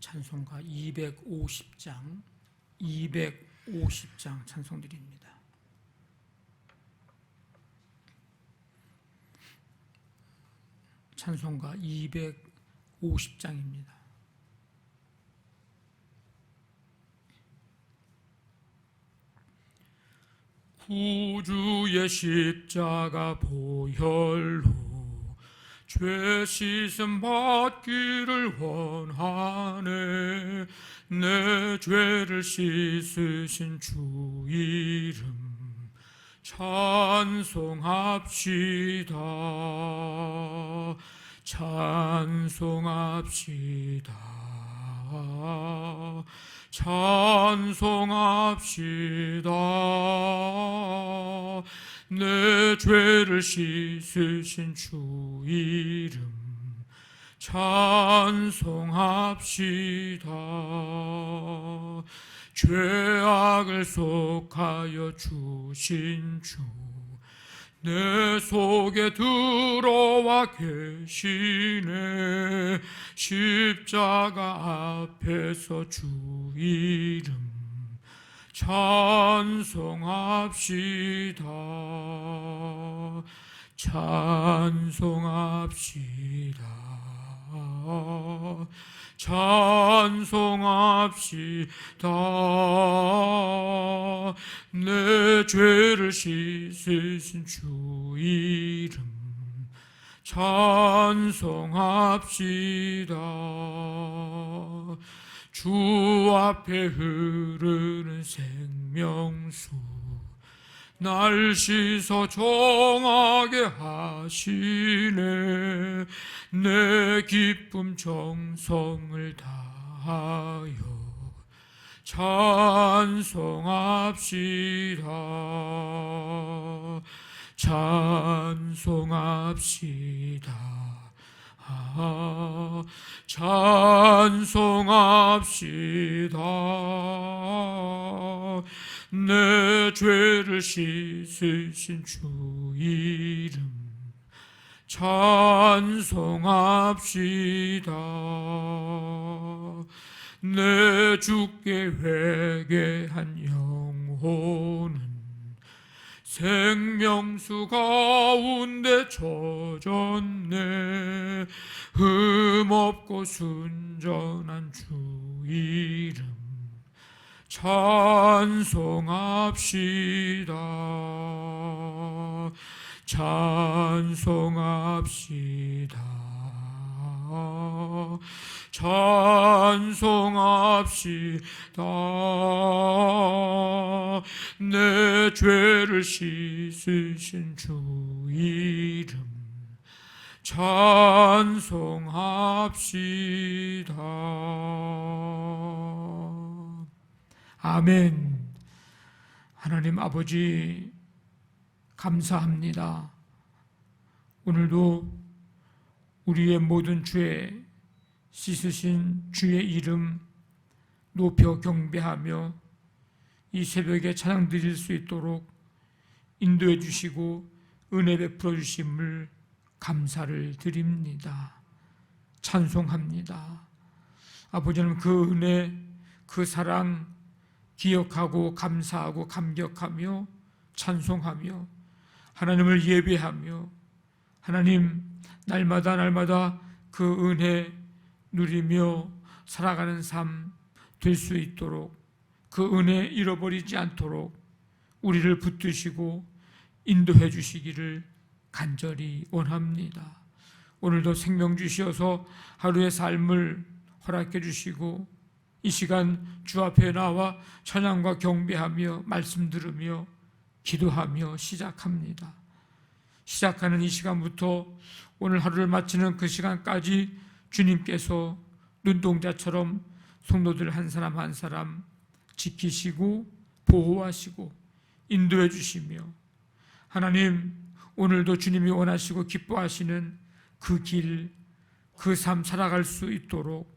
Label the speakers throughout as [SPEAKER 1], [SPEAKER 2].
[SPEAKER 1] 찬송가 250장 찬송드립니다. 찬송가 250장입니다. 구주의 십자가 보혈로 죄 씻음 받기를 원하네. 내 죄를 씻으신 주 이름 찬송합시다. 찬송합시다. 찬송합시다. 내 죄를 씻으신 주 이름 찬송합시다. 죄악을 속하여 주신 주 내 속에 들어와 계시네. 십자가 앞에서 주 이름 찬송합시다. 찬송합시다. 찬송합시다. 내 죄를 씻으신 주 이름 찬송합시다. 주 앞에 흐르는 생명수 날 씻어 정하게 하시네. 내 기쁨 정성을 다하여 찬송합시다. 찬송합시다. 찬송합시다. 내 죄를 씻으신 주 이름 찬송합시다. 내 주께 회개한 영혼은 생명수 가운데 젖었네. 흠없고 순전한 주 이름 찬송합시다. 찬송합시다. 찬송합시다. 내 죄를 씻으신 주 이름 찬송합시다. 아멘. 하나님 아버지 감사합니다. 오늘도 우리의 모든 죄 씻으신 주의 이름 높여 경배하며 이 새벽에 찬양 드릴 수 있도록 인도해 주시고 은혜 베풀어 주심을 감사를 드립니다. 찬송합니다. 아버지는 그 은혜, 그 사랑 기억하고 감사하고 감격하며 찬송하며 하나님을 예배하며 하나님 날마다 그 은혜 누리며 살아가는 삶 될 수 있도록 그 은혜 잃어버리지 않도록 우리를 붙드시고 인도해 주시기를 간절히 원합니다. 오늘도 생명 주시어서 하루의 삶을 허락해 주시고 이 시간 주 앞에 나와 찬양과 경배하며 말씀 들으며 기도하며 시작합니다. 시작하는 이 시간부터 오늘 하루를 마치는 그 시간까지 주님께서 눈동자처럼 성도들 한 사람 한 사람 지키시고 보호하시고 인도해 주시며 하나님 오늘도 주님이 원하시고 기뻐하시는 그 길, 그 삶 살아갈 수 있도록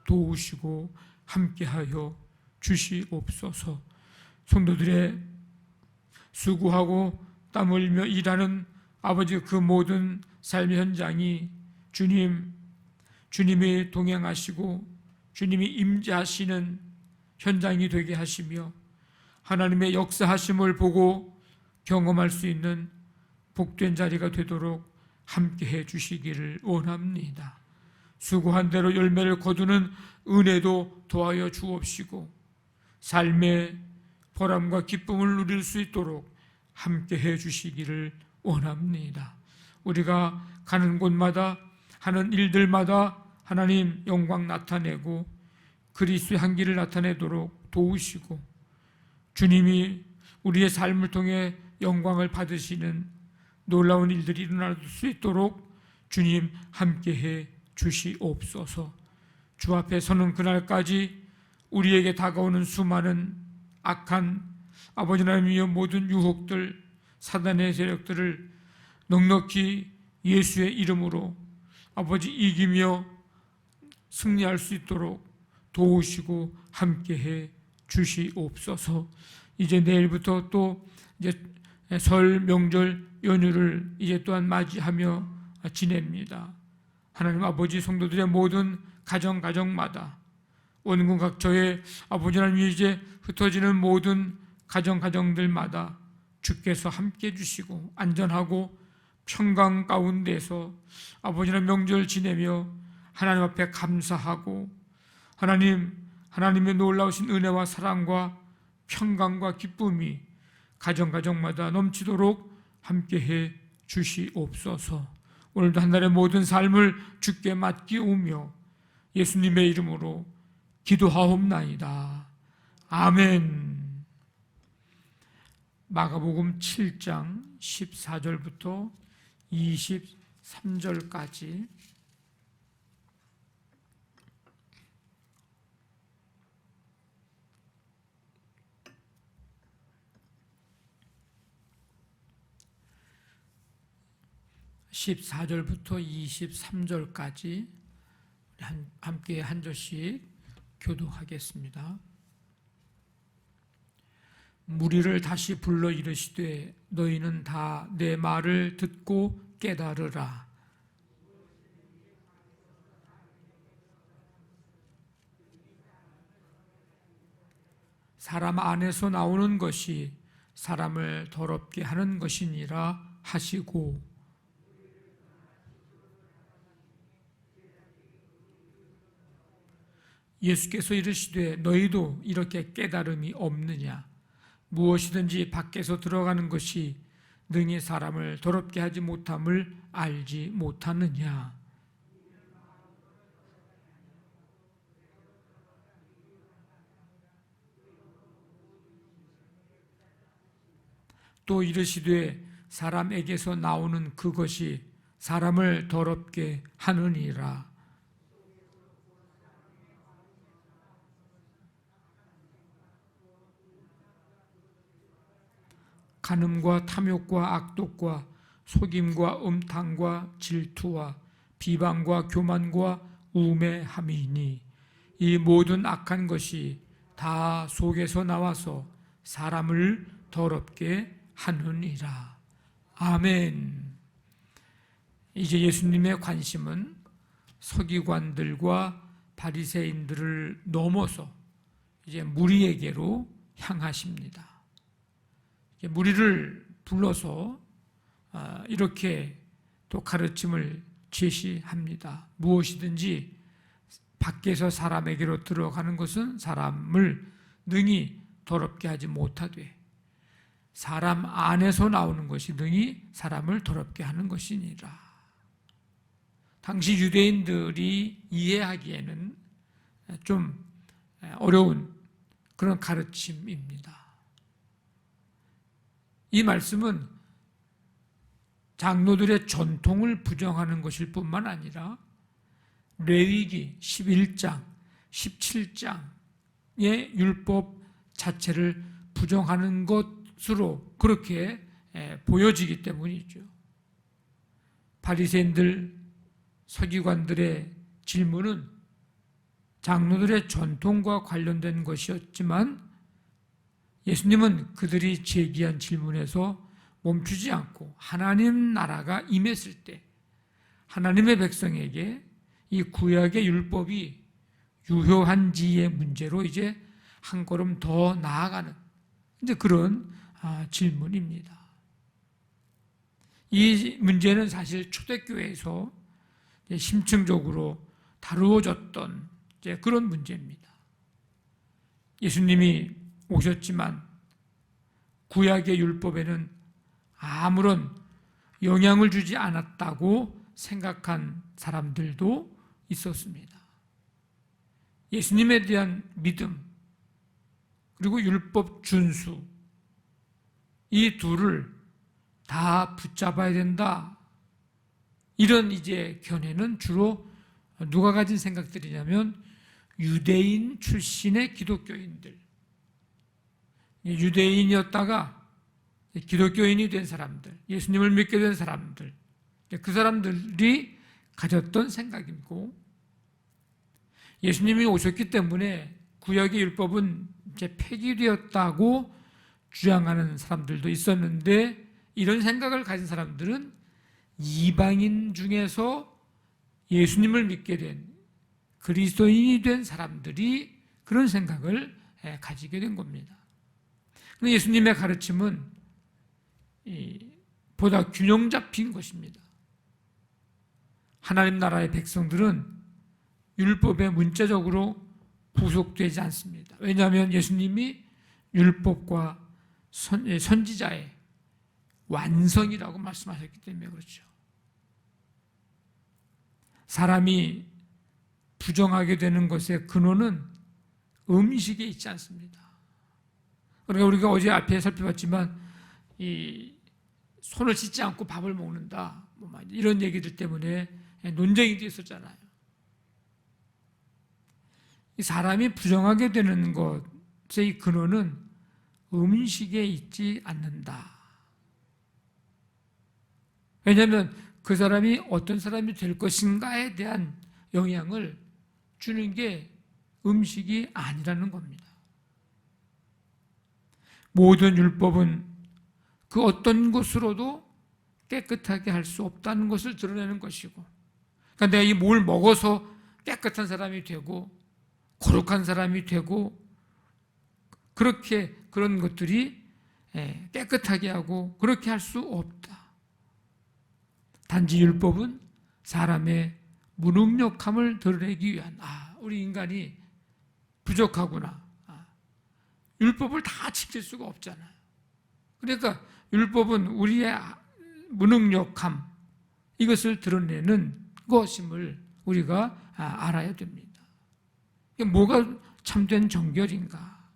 [SPEAKER 1] 도우시고 함께하여 주시옵소서. 성도들의 수고하고 땀 흘리며 일하는 아버지 그 모든 삶의 현장이 주님이 동행하시고 주님이 임재하시는 현장이 되게 하시며 하나님의 역사하심을 보고 경험할 수 있는 복된 자리가 되도록 함께해 주시기를 원합니다. 수고한 대로 열매를 거두는 은혜도 더하여 주옵시고 삶의 보람과 기쁨을 누릴 수 있도록 함께해 주시기를 원합니다. 우리가 가는 곳마다 하는 일들마다 하나님 영광 나타내고 그리스도의 향기를 나타내도록 도우시고 주님이 우리의 삶을 통해 영광을 받으시는 놀라운 일들이 일어날 수 있도록 주님 함께해 주시옵소서. 주 앞에 서는 그날까지 우리에게 다가오는 수많은 악한 아버지 하나님의 모든 유혹들, 사단의 세력들을 넉넉히 예수의 이름으로 아버지 이기며 승리할 수 있도록 도우시고 함께해 주시옵소서. 이제 내일부터 또 이제 설 명절 연휴를 이제 또한 맞이하며 지냅니다. 하나님 아버지 성도들의 모든 가정마다 원군 각처에 아버지 하나님 이제 흩어지는 모든 가정들마다 주께서 함께 해주시고 안전하고 평강 가운데서 아버지 하나님 명절 지내며 하나님 앞에 감사하고 하나님의 놀라우신 은혜와 사랑과 평강과 기쁨이 가정마다 넘치도록 함께해 주시옵소서. 오늘도 한 달의 모든 삶을 주께 맡기오며 예수님의 이름으로 기도하옵나이다. 아멘. 마가복음 7장 14절부터 23절까지 (14절부터 23절까지) 함께 한 절씩 교독하겠습니다. 무리를 다시 불러 이르시되 너희는 다 내 말을 듣고 깨달으라. 사람 안에서 나오는 것이 사람을 더럽게 하는 것이니라 하시고 예수께서 이르시되 너희도 이렇게 깨달음이 없느냐? 무엇이든지 밖에서 들어가는 것이 능히 사람을 더럽게 하지 못함을 알지 못하느냐? 또 이르시되 사람에게서 나오는 그것이 사람을 더럽게 하느니라. 간음과 탐욕과 악독과 속임과 음탕과 질투와 비방과 교만과 우매함이니 이 모든 악한 것이 다 속에서 나와서 사람을 더럽게 하느니라. 아멘. 이제 예수님의 관심은 서기관들과 바리새인들을 넘어서 이제 무리에게로 향하십니다. 무리를 불러서 이렇게 또 가르침을 제시합니다. 무엇이든지 밖에서 사람에게로 들어가는 것은 사람을 능히 더럽게 하지 못하되 사람 안에서 나오는 것이 능히 사람을 더럽게 하는 것이니라. 당시 유대인들이 이해하기에는 좀 어려운 그런 가르침입니다. 이 말씀은 장로들의 전통을 부정하는 것일 뿐만 아니라 레위기 11장, 17장의 율법 자체를 부정하는 것으로 그렇게 보여지기 때문이죠. 바리새인들, 서기관들의 질문은 장로들의 전통과 관련된 것이었지만 예수님은 그들이 제기한 질문에서 멈추지 않고 하나님 나라가 임했을 때 하나님의 백성에게 이 구약의 율법이 유효한지의 문제로 이제 한 걸음 더 나아가는 이제 그런 질문입니다. 이 문제는 사실 초대교회에서 심층적으로 다루어졌던 이제 그런 문제입니다. 예수님이 오셨지만 구약의 율법에는 아무런 영향을 주지 않았다고 생각한 사람들도 있었습니다. 예수님에 대한 믿음 그리고 율법 준수 이 둘을 다 붙잡아야 된다. 이런 이제 견해는 주로 누가 가진 생각들이냐면 유대인 출신의 기독교인들, 유대인이었다가 기독교인이 된 사람들, 예수님을 믿게 된 사람들, 그 사람들이 가졌던 생각이고, 예수님이 오셨기 때문에 구약의 율법은 이제 폐기되었다고 주장하는 사람들도 있었는데, 이런 생각을 가진 사람들은 이방인 중에서 예수님을 믿게 된 그리스도인이 된 사람들이 그런 생각을 가지게 된 겁니다. 그런데 예수님의 가르침은 보다 균형 잡힌 것입니다. 하나님 나라의 백성들은 율법에 문자적으로 구속되지 않습니다. 왜냐하면 예수님이 율법과 선지자의 완성이라고 말씀하셨기 때문에 그렇죠. 사람이 부정하게 되는 것의 근원은 음식에 있지 않습니다. 그러니까 우리가 어제 앞에 살펴봤지만 이 손을 씻지 않고 밥을 먹는다 이런 얘기들 때문에 논쟁이 있었잖아요. 이 사람이 부정하게 되는 것의 근원은 음식에 있지 않는다. 왜냐하면 그 사람이 어떤 사람이 될 것인가에 대한 영향을 주는 게 음식이 아니라는 겁니다. 모든 율법은 그 어떤 것으로도 깨끗하게 할 수 없다는 것을 드러내는 것이고, 그러니까 내가 이 뭘 먹어서 깨끗한 사람이 되고 거룩한 사람이 되고 그렇게 그런 것들이 깨끗하게 하고 그렇게 할 수 없다. 단지 율법은 사람의 무능력함을 드러내기 위한 우리 인간이 부족하구나. 율법을 다 지킬 수가 없잖아요. 그러니까 율법은 우리의 무능력함 이것을 드러내는 것임을 우리가 알아야 됩니다. 뭐가 참된 정결인가?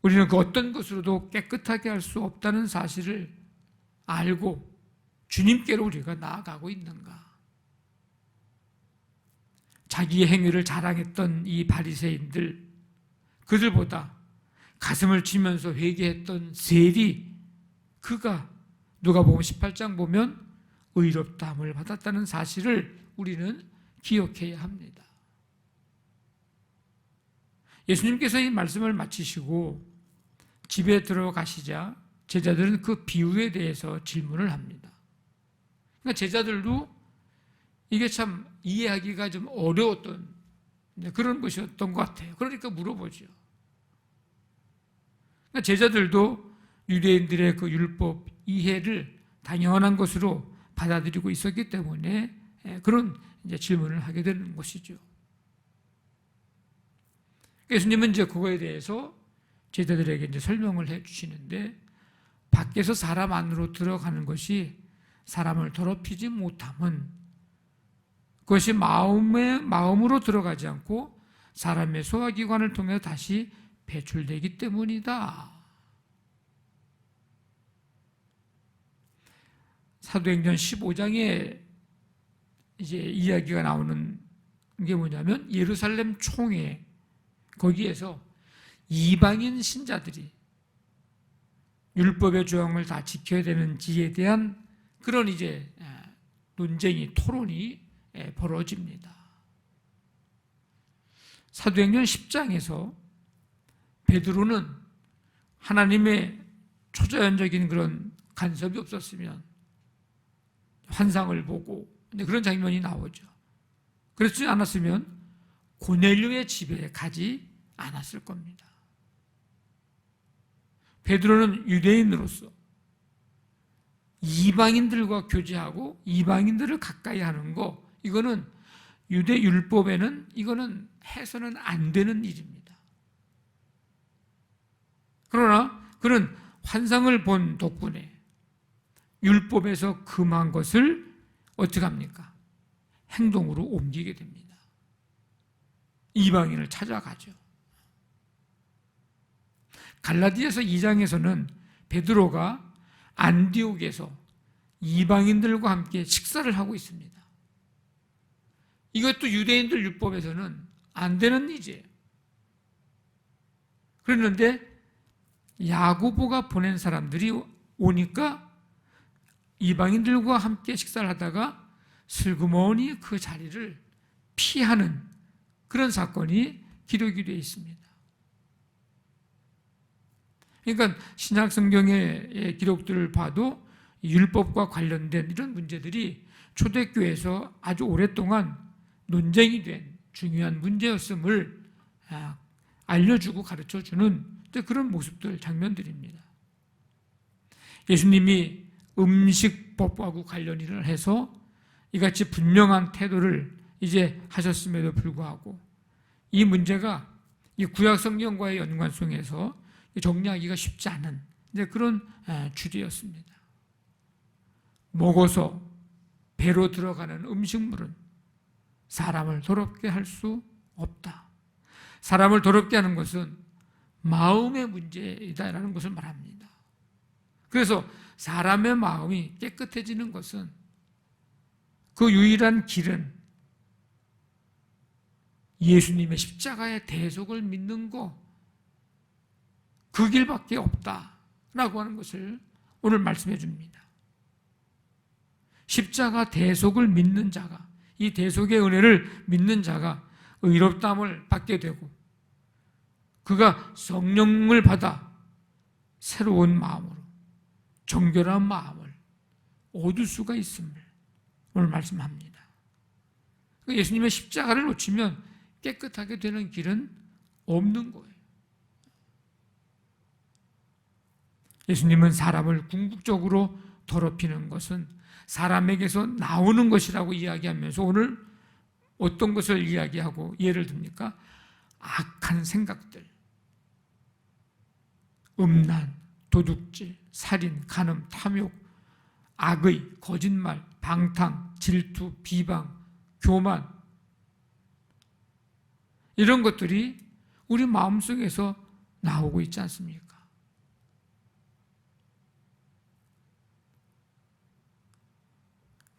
[SPEAKER 1] 우리는 그 어떤 것으로도 깨끗하게 할 수 없다는 사실을 알고 주님께로 우리가 나아가고 있는가? 자기의 행위를 자랑했던 이 바리새인들, 그들보다 가슴을 치면서 회개했던 세리, 그가 누가복음 18장 보면 의롭다함을 받았다는 사실을 우리는 기억해야 합니다. 예수님께서 이 말씀을 마치시고 집에 들어가시자 제자들은 그 비유에 대해서 질문을 합니다. 그러니까 제자들도 이게 참 이해하기가 좀 어려웠던 그런 것이었던 것 같아요. 그러니까 물어보죠. 그러니까 제자들도 유대인들의 그 율법 이해를 당연한 것으로 받아들이고 있었기 때문에 그런 이제 질문을 하게 되는 것이죠. 예수님은 이제 그거에 대해서 제자들에게 이제 설명을 해 주시는데, 밖에서 사람 안으로 들어가는 것이 사람을 더럽히지 못함은 그것이 마음으로 들어가지 않고 사람의 소화기관을 통해 다시 배출되기 때문이다. 사도행전 15장에 이제 이야기가 나오는 게 뭐냐면 예루살렘 총회 거기에서 이방인 신자들이 율법의 조항을 다 지켜야 되는지에 대한 그런 이제 논쟁이 토론이 벌어집니다. 사도행전 10장에서 베드로는 하나님의 초자연적인 그런 간섭이 없었으면 환상을 보고 그런 장면이 나오죠. 그렇지 않았으면 고넬료의 집에 가지 않았을 겁니다. 베드로는 유대인으로서 이방인들과 교제하고 이방인들을 가까이 하는 거, 이거는 유대 율법에는 이거는 해서는 안 되는 일입니다. 그러나 그는 환상을 본 덕분에 율법에서 금한 것을 어떻게 합니까? 행동으로 옮기게 됩니다. 이방인을 찾아가죠. 갈라디아서 2장에서는 베드로가 안디옥에서 이방인들과 함께 식사를 하고 있습니다. 이것도 유대인들 율법에서는 안 되는 일이에요. 그랬는데 야고보가 보낸 사람들이 오니까 이방인들과 함께 식사를 하다가 슬그머니 그 자리를 피하는 그런 사건이 기록이 되어 있습니다. 그러니까 신약 성경의 기록들을 봐도 율법과 관련된 이런 문제들이 초대교회에서 아주 오랫동안 논쟁이 된 중요한 문제였음을 알려주고 가르쳐주는 그런 모습들, 장면들입니다. 예수님이 음식법하고 관련을 해서 이같이 분명한 태도를 이제 하셨음에도 불구하고 이 문제가 이 구약 성경과의 연관성에서 정리하기가 쉽지 않은 그런 주제였습니다. 먹어서 배로 들어가는 음식물은 사람을 더럽게 할 수 없다. 사람을 더럽게 하는 것은 마음의 문제이다라는 것을 말합니다. 그래서 사람의 마음이 깨끗해지는 것은 그 유일한 길은 예수님의 십자가의 대속을 믿는 것, 그 길밖에 없다라고 하는 것을 오늘 말씀해 줍니다. 십자가 대속을 믿는 자가, 이 대속의 은혜를 믿는 자가 의롭다함을 받게 되고 그가 성령을 받아 새로운 마음으로 정결한 마음을 얻을 수가 있음을 오늘 말씀합니다. 예수님의 십자가를 놓치면 깨끗하게 되는 길은 없는 거예요. 예수님은 사람을 궁극적으로 더럽히는 것은 사람에게서 나오는 것이라고 이야기하면서 오늘 어떤 것을 이야기하고 예를 듭니까? 악한 생각들, 음란, 도둑질, 살인, 간음, 탐욕, 악의, 거짓말, 방탕, 질투, 비방, 교만, 이런 것들이 우리 마음속에서 나오고 있지 않습니까?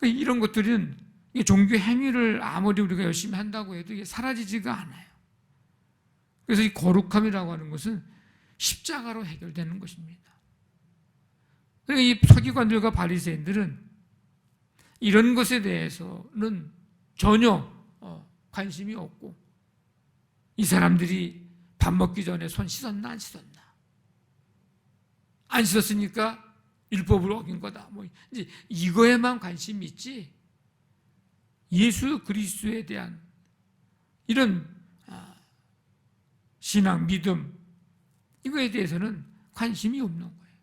[SPEAKER 1] 이런 것들은 종교 행위를 아무리 우리가 열심히 한다고 해도 이게 사라지지가 않아요. 그래서 이 거룩함이라고 하는 것은 십자가로 해결되는 것입니다. 그러니까 이 서기관들과 바리새인들은 이런 것에 대해서는 전혀 관심이 없고, 이 사람들이 밥 먹기 전에 손 씻었나 안 씻었나, 안 씻었으니까 율법을 어긴 거다, 뭐 이제 이거에만 관심이 있지 예수 그리스도에 대한 이런 신앙, 믿음, 이거에 대해서는 관심이 없는 거예요.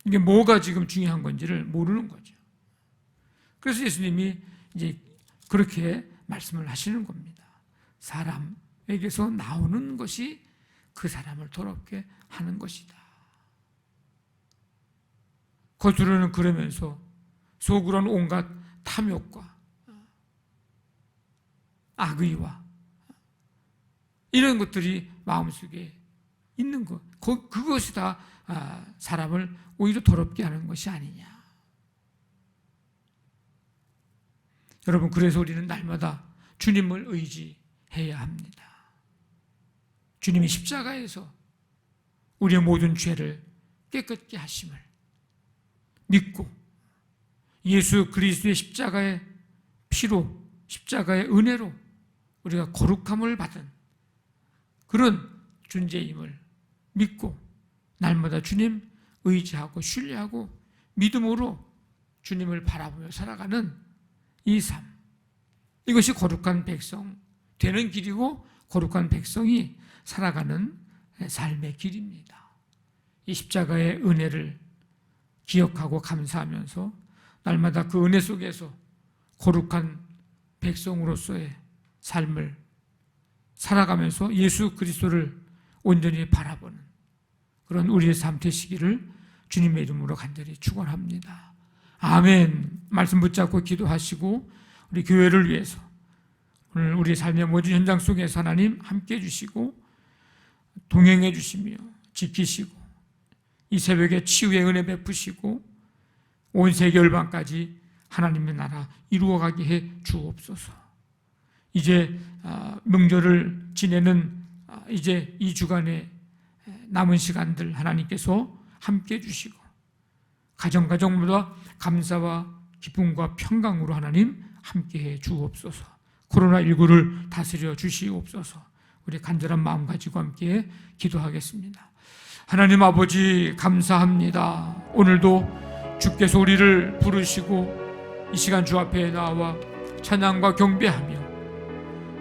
[SPEAKER 1] 이게 뭐가 지금 중요한 건지를 모르는 거죠. 그래서 예수님이 이제 그렇게 말씀을 하시는 겁니다. 사람에게서 나오는 것이 그 사람을 더럽게 하는 것이다. 겉으로는 그러면서 속으로는 온갖 탐욕과 악의와 이런 것들이 마음속에 있는 것, 그것이 다 사람을 오히려 더럽게 하는 것이 아니냐. 여러분, 그래서 우리는 날마다 주님을 의지해야 합니다. 주님이 십자가에서 우리의 모든 죄를 깨끗게 하심을 믿고 예수 그리스도의 십자가의 피로, 십자가의 은혜로 우리가 거룩함을 받은 그런 존재임을 믿고 날마다 주님 의지하고 신뢰하고 믿음으로 주님을 바라보며 살아가는 이 삶, 이것이 거룩한 백성 되는 길이고 거룩한 백성이 살아가는 삶의 길입니다. 이 십자가의 은혜를 기억하고 감사하면서 날마다 그 은혜 속에서 거룩한 백성으로서의 삶을 살아가면서 예수 그리스도를 온전히 바라보는 그런 우리의 삶 되시기를 주님의 이름으로 간절히 축원합니다. 아멘. 말씀 붙잡고 기도하시고 우리 교회를 위해서 오늘 우리 삶의 모든 현장 속에서 하나님 함께해 주시고 동행해 주시며 지키시고 이 새벽에 치유의 은혜 베푸시고 온 세계 열방까지 하나님의 나라 이루어가게 해 주옵소서. 이제 명절을 지내는 이제 이 주간의 남은 시간들 하나님께서 함께해 주시고 가정마다 감사와 기쁨과 평강으로 하나님 함께해 주옵소서. 코로나19를 다스려 주시옵소서. 우리 간절한 마음 가지고 함께 기도하겠습니다. 하나님 아버지 감사합니다. 오늘도 주께서 우리를 부르시고 이 시간 주 앞에 나와 찬양과 경배하며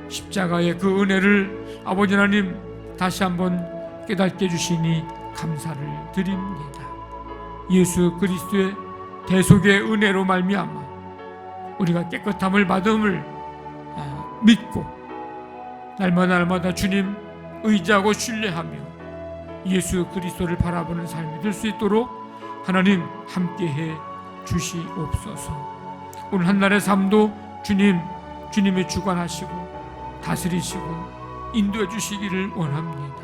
[SPEAKER 1] 십자가의 그 은혜를 아버지 하나님 다시 한번 깨닫게 해주시니 감사를 드립니다. 예수 그리스도의 대속의 은혜로 말미암아 우리가 깨끗함을 받음을 믿고 날마다 주님 의지하고 신뢰하며 예수 그리스도를 바라보는 삶이 될 수 있도록 하나님 함께해 주시옵소서. 오늘 한날의 삶도 주님이 주관하시고 다스리시고 인도해 주시기를 원합니다.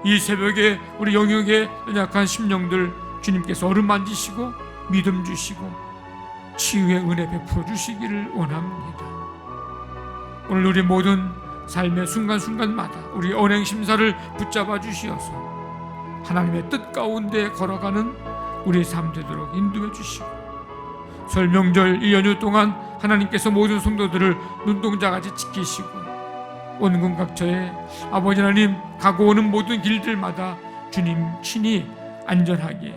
[SPEAKER 1] 이 새벽에 우리 영역에 연약한 심령들 주님께서 어루만지시고 믿음 주시고 치유의 은혜 베풀어 주시기를 원합니다. 오늘 우리 모든 삶의 순간순간마다 우리 언행심사를 붙잡아 주시어서 하나님의 뜻 가운데 걸어가는 우리의 삶 되도록 인도해 주시고 설 명절 1연휴 동안 하나님께서 모든 성도들을 눈동자같이 지키시고 원군 각처에 아버지 하나님 가고 오는 모든 길들마다 주님 친히 안전하게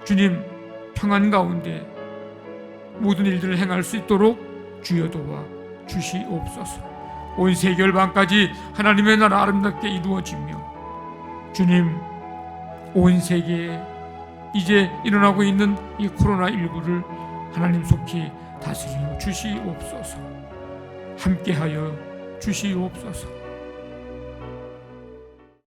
[SPEAKER 1] 주님 평안 가운데 모든 일들을 행할 수 있도록 주여 도와 주시옵소서. 온 세계 열방까지 하나님의 나라 아름답게 이루어지며 주님 온 세계에 이제 일어나고 있는 이 코로나19를 하나님 속히 다스려 주시옵소서. 함께하여 주시옵소서.